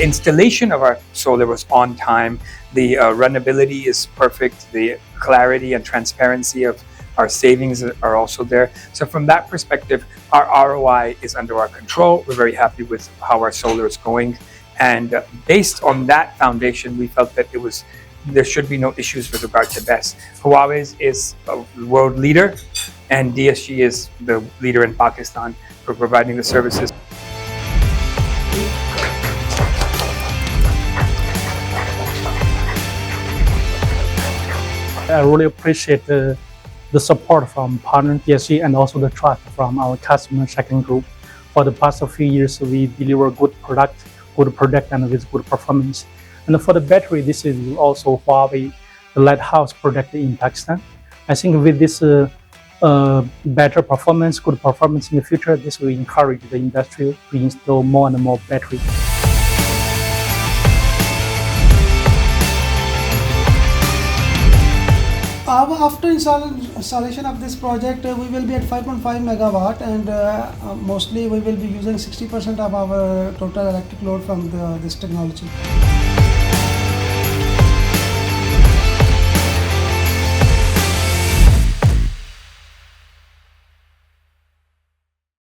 The installation of our solar was on time. The runnability is perfect. The clarity and transparency of our savings are also there. So from that perspective, our ROI is under our control. We're very happy with how our solar is going. And based on that foundation, we felt that there should be no issues with regard to BESS. Huawei is a world leader, and DSG is the leader in Pakistan for providing the services. I really appreciate the support from partner DSG and also the trust from our customer Shahkam Group. For the past few years, we deliver good product and with good performance. And for the battery, this is also Huawei, the lighthouse product in Pakistan. I think with this better performance, good performance in the future, this will encourage the industry to install more and more battery. After installation of this project, we will be at 5.5 megawatt, and mostly we will be using 60% of our total electric load from this technology.